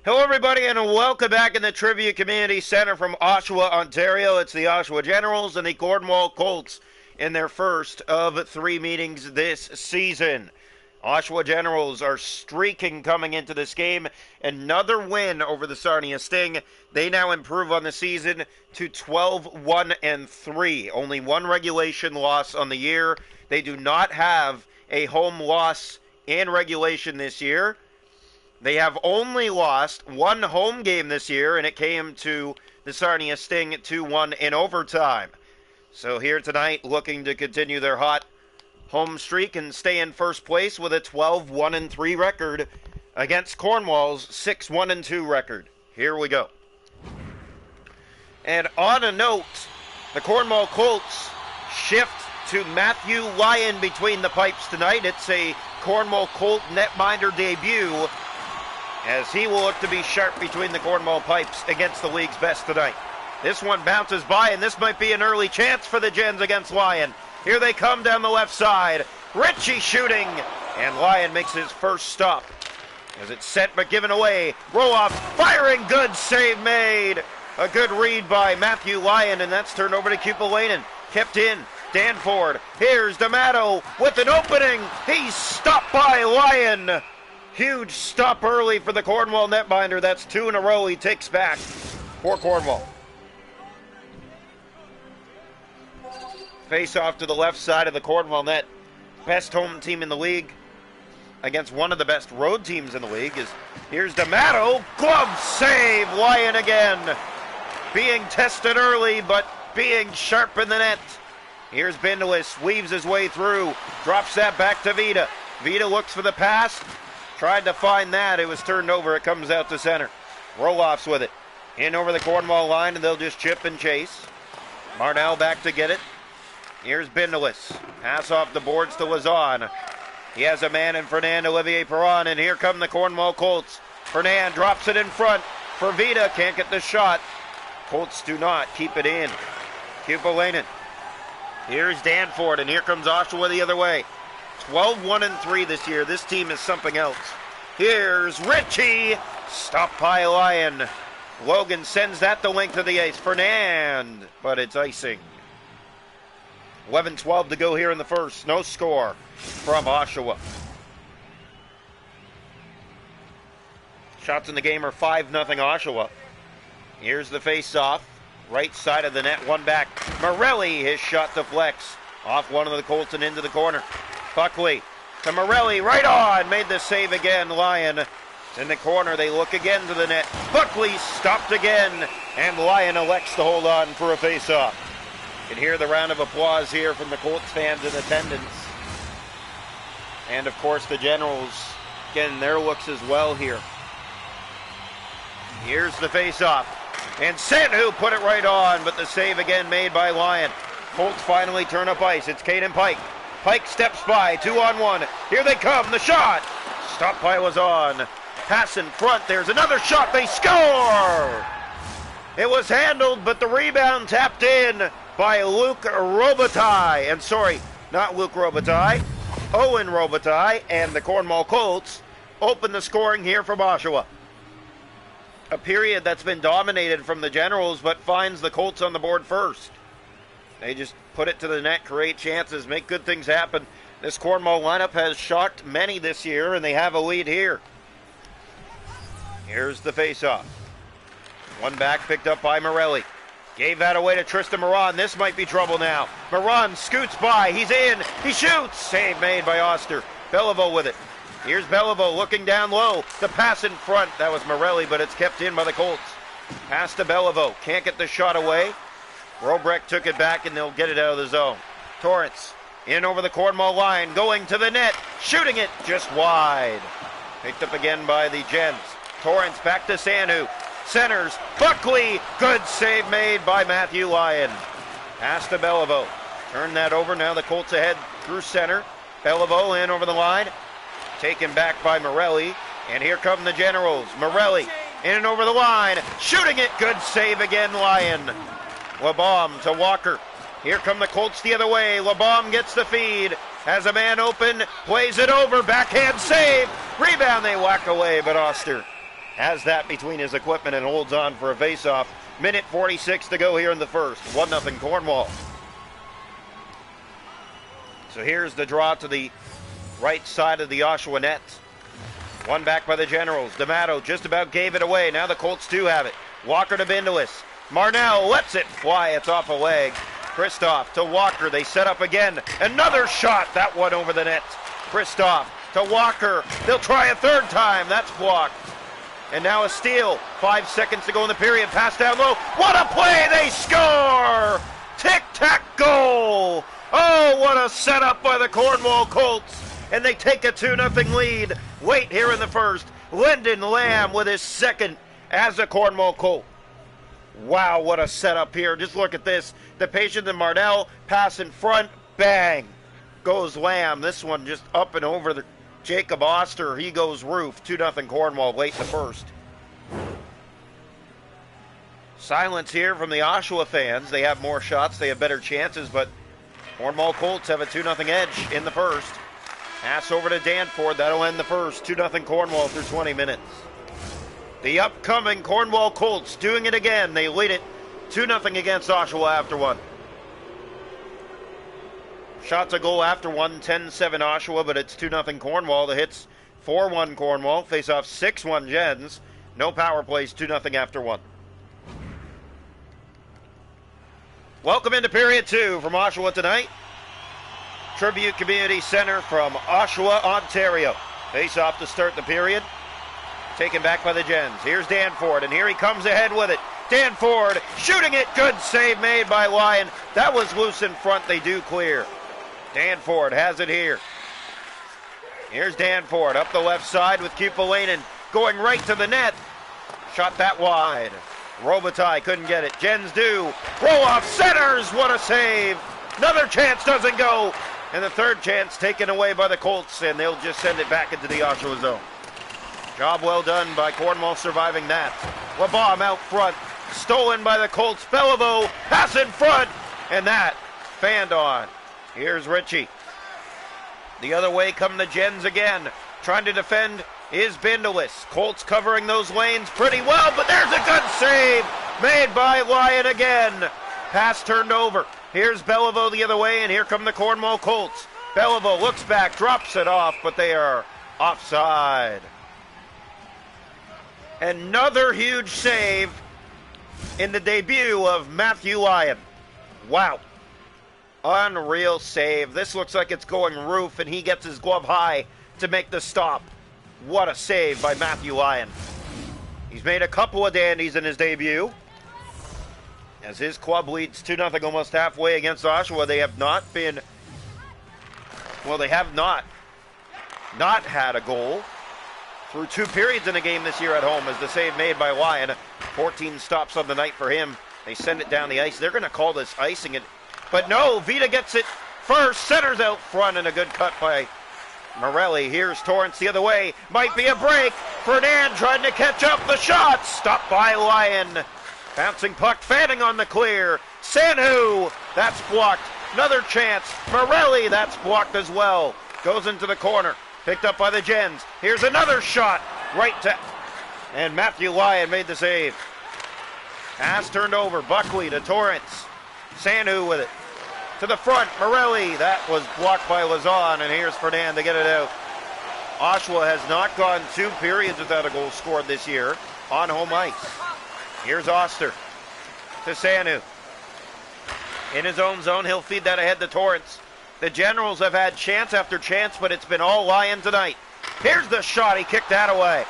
Hello, everybody, and welcome back in the Trivia Community Center from Oshawa, Ontario. It's the Oshawa Generals and the Cornwall Colts in their first of three meetings this season. Oshawa Generals are streaking coming into this game. Another win over the Sarnia Sting. They now improve on the season to 12-1-3. Only one regulation loss on the year. They do not have a home loss in regulation this year. They have only lost one home game this year, and it came to the Sarnia Sting 2-1 in overtime. So here tonight, looking to continue their hot home streak and stay in first place with a 12-1-3 record against Cornwall's 6-1-2 record. Here we go. And on a note, the Cornwall Colts shift to Matthew Lyon between the pipes tonight. It's a Cornwall Colt netminder debut, as he will look to be sharp between the Cornwall pipes against the league's best tonight. This one bounces by, and this might be an early chance for the Gens against Lyon. Here they come down the left side. Ritchie shooting, and Lyon makes his first stop. As it's sent but given away. Roloff firing, good save made. A good read by Matthew Lyon, and that's turned over to Kupalainen. Kept in. Danford. Here's D'Amato with an opening. He's stopped by Lyon. Huge stop early for the Cornwall netminder. That's two in a row he takes back for Cornwall. Face off to the left side of the Cornwall net. Best home team in the league against one of the best road teams in the league. Here's D'Amato. Glove save. Lyon again. Being tested early, but being sharp in the net. Here's Bindelis. Weaves his way through. Drops that back to Vida. Vida looks for the pass. Tried to find that. It was turned over. It comes out to center. Roloff's with it. In over the Cornwall line, and they'll just chip and chase. Marnell back to get it. Here's Bindelis. Pass off the boards to Lazan. He has a man in Fernand Olivier Perron, and here come the Cornwall Colts. Fernand drops it in front for Vida. Can't get the shot. Colts do not keep it in. Kupalainen. Here's Danford, and here comes Oshawa the other way. 12-1-3 this year. This team is something else. Here's Ritchie. Stopped by Lyon. Logan sends that the length of the ice. Fernand, but it's icing. 11-12 to go here in the first. No score from Oshawa. Shots in the game are 5-0 Oshawa. Here's the face-off. Right side of the net, one back. Morelli, his shot deflects. Off one of the Colts and into the corner. Buckley to Morelli, right on, made the save again. Lyon in the corner, they look again to the net. Buckley stopped again, and Lyon elects to hold on for a face-off. You can hear the round of applause here from the Colts fans in attendance. And of course the Generals getting their looks as well here. Here's the face-off. And Sanu put it right on, but the save again made by Lyon. Colts finally turn up ice. It's Caden Pike. Pike steps by, 2-on-1. Here they come, the shot. Stopped by Lazan. Pass in front, there's another shot, they score! It was handled, but the rebound tapped in by Luke Robitaille. And sorry, not Luke Robitaille, Owen Robitaille, and the Cornwall Colts open the scoring here from Oshawa. A period that's been dominated from the Generals, but finds the Colts on the board first. They just put it to the net, create chances, make good things happen. This Cornwall lineup has shocked many this year, and they have a lead here. Here's the face-off. One back picked up by Morelli. Gave that away to Tristan Moran. This might be trouble now. Moran scoots by. He's in. He shoots. Save made by Oster. Beliveau with it. Here's Beliveau looking down low. The pass in front. That was Morelli, but it's kept in by the Colts. Pass to Beliveau. Can't get the shot away. Robrecht took it back, and they'll get it out of the zone. Torrance in over the Cornwall line, going to the net, shooting it just wide. Picked up again by the Gens. Torrance back to Sanu. Centers. Buckley. Good save made by Matthew Lyon. Pass to Beliveau. Turn that over. Now the Colts ahead through center. Beliveau in over the line. Taken back by Morelli. And here come the Generals. Morelli in and over the line. Shooting it. Good save again, Lyon. LeBaum to Walker. Here come the Colts the other way. LeBaum gets the feed. Has a man open. Plays it over. Backhand save. Rebound. They whack away, but Oster has that between his equipment and holds on for a face-off. Minute 46 to go here in the first. 1-0 Cornwall. So here's the draw to the right side of the Oshawa net. One back by the Generals. D'Amato just about gave it away. Now the Colts do have it. Walker to Bindelis. Marnell lets it fly. It's off a leg. Kristoff to Walker. They set up again. Another shot. That one over the net. Kristoff to Walker. They'll try a third time. That's blocked. And now a steal. 5 seconds to go in the period. Pass down low. What a play! They score! Tic-tac goal! Oh, what a setup by the Cornwall Colts. And they take a 2-0 lead. Late here in the first. Lyndon Lamb with his second as a Cornwall Colt. Wow, what a setup here. Just look at this. The patient and Marnell pass in front. Bang. Goes Lamb. This one just up and over the Jacob Oster. He goes roof. 2-0 Cornwall late in the first. Silence here from the Oshawa fans. They have more shots. They have better chances, but Cornwall Colts have a 2-0 edge in the first. Pass over to Danford. That'll end the first. 2-0 Cornwall through 20 minutes. The upcoming Cornwall Colts doing it again. They lead it 2-0 against Oshawa after one. Shots a goal after one. 10-7 Oshawa, but it's 2-0 Cornwall. The hits 4-1 Cornwall. Face off 6-1 Gens. No power plays. 2-0 after one. Welcome into period two from Oshawa tonight. Tribute Community Center from Oshawa, Ontario. Face off to start the period. Taken back by the Gens. Here's Danford, and here he comes ahead with it. Danford shooting it. Good save made by Lyon. That was loose in front. They do clear. Danford has it here. Here's Danford up the left side with Kupalainen going right to the net. Shot that wide. Robitaille couldn't get it. Gens do. Roloff centers. What a save. Another chance doesn't go. And the third chance taken away by the Colts, and they'll just send it back into the Oshawa zone. Job well done by Cornwall surviving that. Labaume out front. Stolen by the Colts. Beliveau pass in front. And that fanned on. Here's Ritchie. The other way come the Gens again. Trying to defend is Bindelis. Colts covering those lanes pretty well, but there's a good save made by Lyon again. Pass turned over. Here's Beliveau the other way, and here come the Cornwall Colts. Beliveau looks back, drops it off, but they are offside. Another huge save in the debut of Matthew Lyon. Wow. Unreal save. This looks like it's going roof, and he gets his glove high to make the stop. What a save by Matthew Lyon. He's made a couple of dandies in his debut. As his club leads 2-0 almost halfway against Oshawa, they have not been, well, they have not had a goal through 2 periods in a game this year at home, as the save made by Lyon. 14 stops on the night for him. They send it down the ice. They're going to call this icing it. But no, Vita gets it first, centers out front, and a good cut by Morelli. Here's Torrance the other way. Might be a break. Fernand trying to catch up the shot. Stopped by Lyon. Bouncing puck, fanning on the clear. Sanhu, that's blocked. Another chance. Morelli, that's blocked as well. Goes into the corner. Picked up by the Gens. Here's another shot. Right to... And Matthew Lyon made the save. Pass turned over. Buckley to Torrance. Sanhu with it. To the front. Morelli. That was blocked by Lazan. And here's Fernand to get it out. Oshawa has not gone 2 periods without a goal scored this year on home ice. Here's Oster to Sanhu. In his own zone, he'll feed that ahead to Torrance. The Generals have had chance after chance, but it's been all Lyon tonight. Here's the shot. He kicked that away.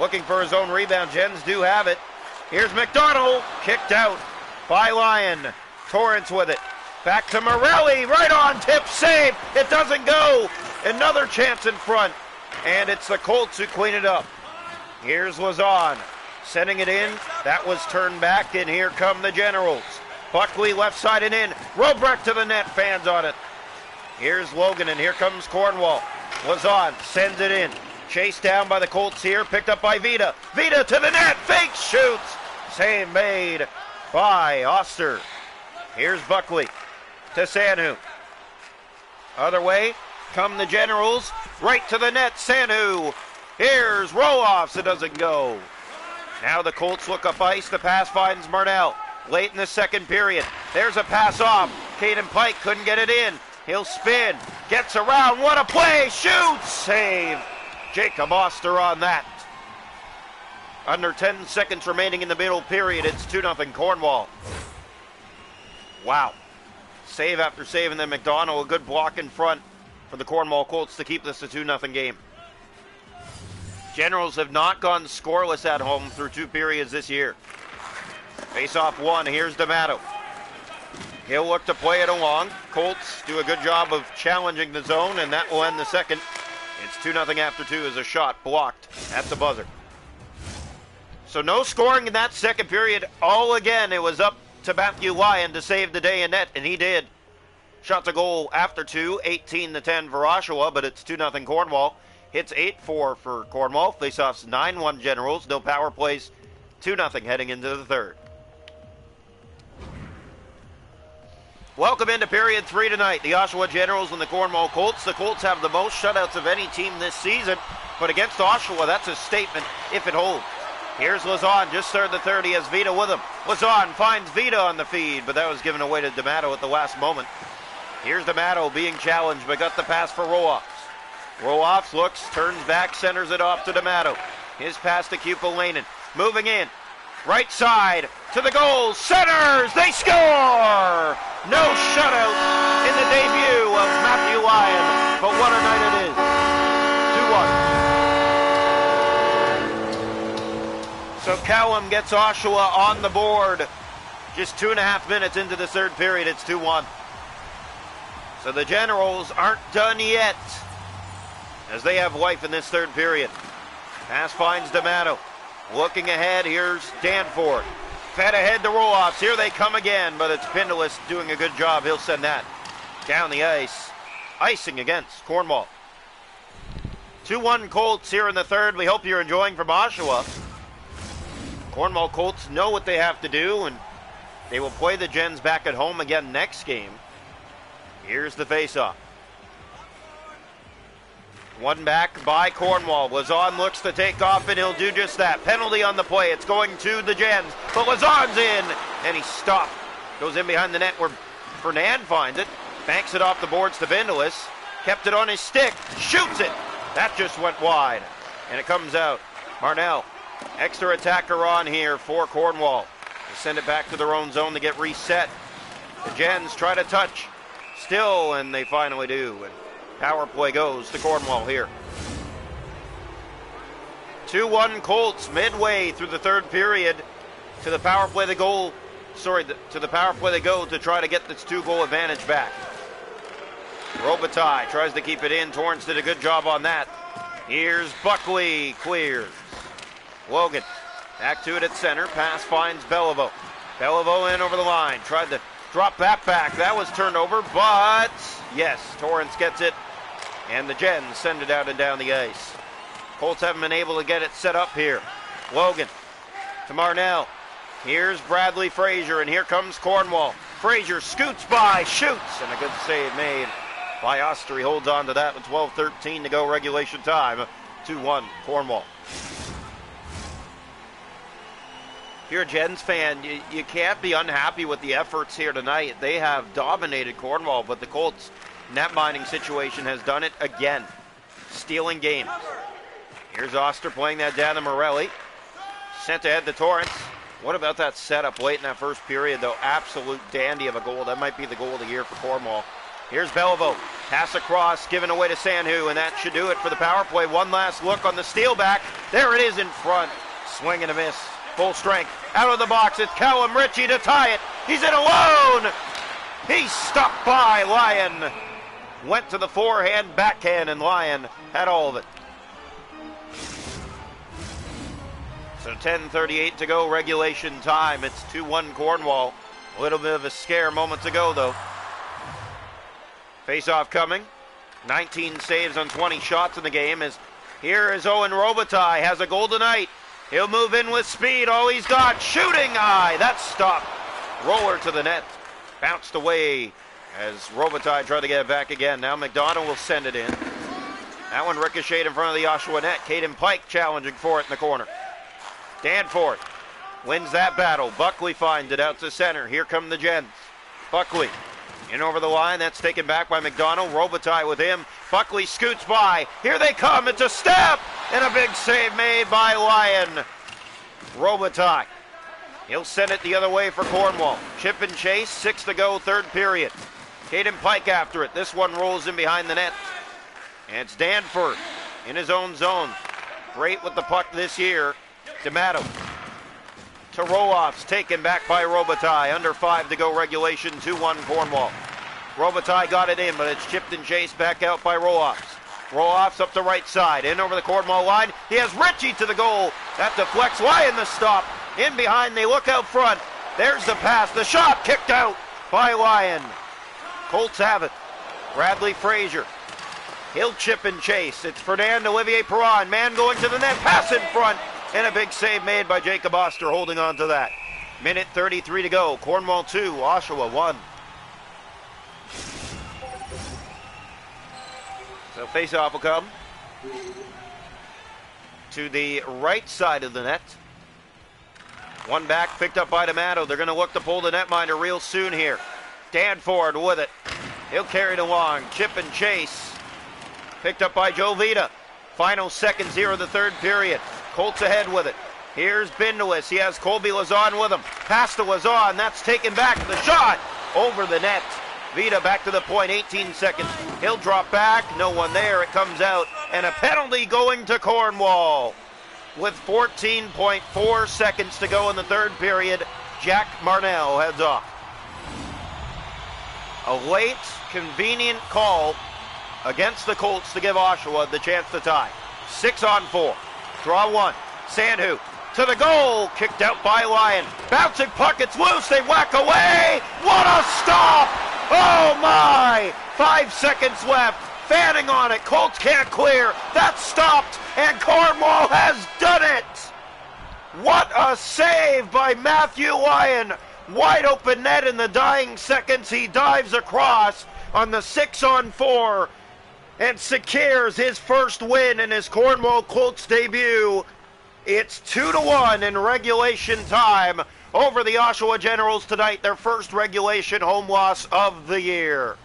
Looking for his own rebound. Gens do have it. Here's McDonald. Kicked out by Lyon. Torrance with it. Back to Morelli. Right on tip. Save. It doesn't go. Another chance in front. And it's the Colts who clean it up. Here's Lazan. Sending it in. That was turned back, and here come the Generals. Buckley left side and in. Robrecht to the net. Fans on it. Here's Logan, and here comes Cornwall. Lazan sends it in. Chased down by the Colts here. Picked up by Vita. Vita to the net. Fake shoots. Save made by Oster. Here's Buckley to Sanhu. Other way come the Generals. Right to the net. Sanhu. Here's Roloffs. It doesn't go. Now the Colts look up ice. The pass finds Marnell. Late in the second period. There's a pass off. Caden Pike couldn't get it in. He'll spin. Gets around. What a play. Shoots. Save. Jacob Oster on that. Under 10 seconds remaining in the middle period. It's 2-0 Cornwall. Wow. Save after save, and then McDonald, a good block in front for the Cornwall Colts to keep this a 2-0 game. Generals have not gone scoreless at home through 2 periods this year. Face-off one, here's D'Amato. He'll look to play it along. Colts do a good job of challenging the zone, and that will end the second. It's 2-0 after 2 as a shot blocked at the buzzer. So no scoring in that second period. All again, it was up to Matthew Lyon to save the day in net, and he did. Shot to goal after 2, 18-10 for Oshawa, but it's 2-0 Cornwall. Hits 8-4 for Cornwall. Faceoffs 9-1 Generals. No power plays. 2-0 heading into the third. Welcome into period 3 tonight. The Oshawa Generals and the Cornwall Colts. The Colts have the most shutouts of any team this season, but against Oshawa, that's a statement if it holds. Here's Lazon, just started the third. He has Vita with him. Lazon finds Vita on the feed, but that was given away to D'Amato at the last moment. Here's D'Amato being challenged, but got the pass for Roloffs. Roloffs looks, turns back, centers it off to D'Amato. His pass to Kupalainen. Moving in. Right side to the goal. Centers! They score! No shutout in the debut of Matthew Lyon, but what a night it is. 2-1. So Callum gets Oshawa on the board. Just 2.5 minutes into the third period, it's 2-1. So the Generals aren't done yet, as they have life in this third period. Pass finds D'Amato. Looking ahead, here's Danforth. Fed ahead to Roloffs. Here they come again, but it's Pindelis doing a good job. He'll send that down the ice. Icing against Cornwall. 2-1 Colts here in the third. We hope you're enjoying from Oshawa. Cornwall Colts know what they have to do, and they will play the Gens back at home again next game. Here's the faceoff. One back by Cornwall. Lazon looks to take off, and he'll do just that. Penalty on the play. It's going to the Gens, but Lazon's in, and he stopped. Goes in behind the net where Fernand finds it. Banks it off the boards to Vindelis. Kept it on his stick. Shoots it. That just went wide, and it comes out. Marnell, extra attacker on here for Cornwall. They send it back to their own zone to get reset. The Gens try to touch. Still, and they finally do. And power play goes to Cornwall here. 2-1 Colts midway through the third period. To the power play they go. To the power play they go to try to get this 2-goal advantage back. Robitaille tries to keep it in. Torrance did a good job on that. Here's Buckley. Clears. Logan back to it at center. Pass finds Beliveau. Beliveau in over the line. Tried to drop that back. That was turned over, but yes, Torrance gets it. And the Gens send it out and down the ice. Colts haven't been able to get it set up here. Logan to Marnell. Here's Bradley Frazier, and here comes Cornwall. Frazier scoots by, shoots, and a good save made by Oster. He holds on to that with 12:13 to go regulation time. 2-1 Cornwall. If you're a Gens fan, you can't be unhappy with the efforts here tonight. They have dominated Cornwall, but the Colts net mining situation has done it again. Stealing games. Here's Oster playing that down to Morelli. Sent ahead to Torrance. What about that setup late in that first period, though? Absolute dandy of a goal. That might be the goal of the year for Cornwall. Here's Beliveau. Pass across, given away to Sanhu, and that should do it for the power play. One last look on the steal back. There it is in front. Swing and a miss. Full strength. Out of the box, it's Callum Ritchie to tie it. He's in alone. He's stopped by Lyon. Went to the forehand, backhand, and Lyon had all of it. So 10:38 to go, regulation time. It's 2-1 Cornwall. A little bit of a scare moments ago, though. Face-off coming. 19 saves on 20 shots in the game. Here is Owen Robitaille. Has a goal tonight. He'll move in with speed. All he's got. Shooting high. That's stopped. Roller to the net. Bounced away as Robitaille tried to get it back again. Now McDonald will send it in. That one ricocheted in front of the Oshawa net. Caden Pike challenging for it in the corner. Danforth wins that battle. Buckley finds it out to center. Here come the Gents. Buckley in over the line. That's taken back by McDonald. Robitaille with him. Buckley scoots by. Here they come. It's a step and a big save made by Lyon. Robitaille. He'll send it the other way for Cornwall. Chip and chase. 6 to go, third period. Caden Pike after it. This one rolls in behind the net. And it's Danforth in his own zone. Great with the puck this year. D'Amato to Roloffs, taken back by Robitaille. Under 5 to go regulation, 2-1 Cornwall. Robitaille got it in, but it's chipped and chased back out by Roloffs. Roloffs up the right side, in over the Cornwall line. He has Ritchie to the goal. That deflects. Lyon the stop. In behind, they look out front. There's the pass. The shot kicked out by Lyon. Colts have it. Bradley Frazier. He'll chip and chase. It's Fernand Olivier Perron. Man going to the net. Pass in front. And a big save made by Jacob Oster holding on to that. Minute 33 to go. Cornwall 2, Oshawa 1. So face-off will come to the right side of the net. One back picked up by D'Amato. They're going to look to pull the netminder real soon here. Danford with it. He'll carry it along. Chip and chase. Picked up by Joe Vita. Final seconds here of the third period. Colts ahead with it. Here's Bindelis. He has Colby Lazon with him. Pass to Lazon. That's taken back. The shot over the net. Vita back to the point. 18 seconds. He'll drop back. No one there. It comes out. And a penalty going to Cornwall. With 14.4 seconds to go in the third period, Jack Marnell heads off. A late, convenient call against the Colts to give Oshawa the chance to tie. 6-on-4. Draw one. Sandhu to the goal. Kicked out by Lyon. Bouncing puck. It's loose. They whack away. What a stop. Oh my. 5 seconds left. Fanning on it. Colts can't clear. That's stopped. And Cornwall has done it. What a save by Matthew Lyon. Wide open net in the dying seconds. He dives across on the 6-on-4 and secures his first win in his Cornwall Colts debut. It's 2-1 in regulation time over the Oshawa Generals tonight, their first regulation home loss of the year.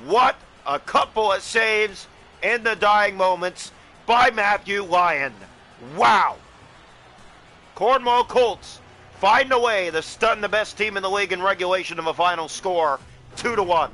What a couple of saves in the dying moments by Matthew Lyon. Wow. Cornwall Colts find a way to stun the best team in the league in regulation of a final score, 2-1.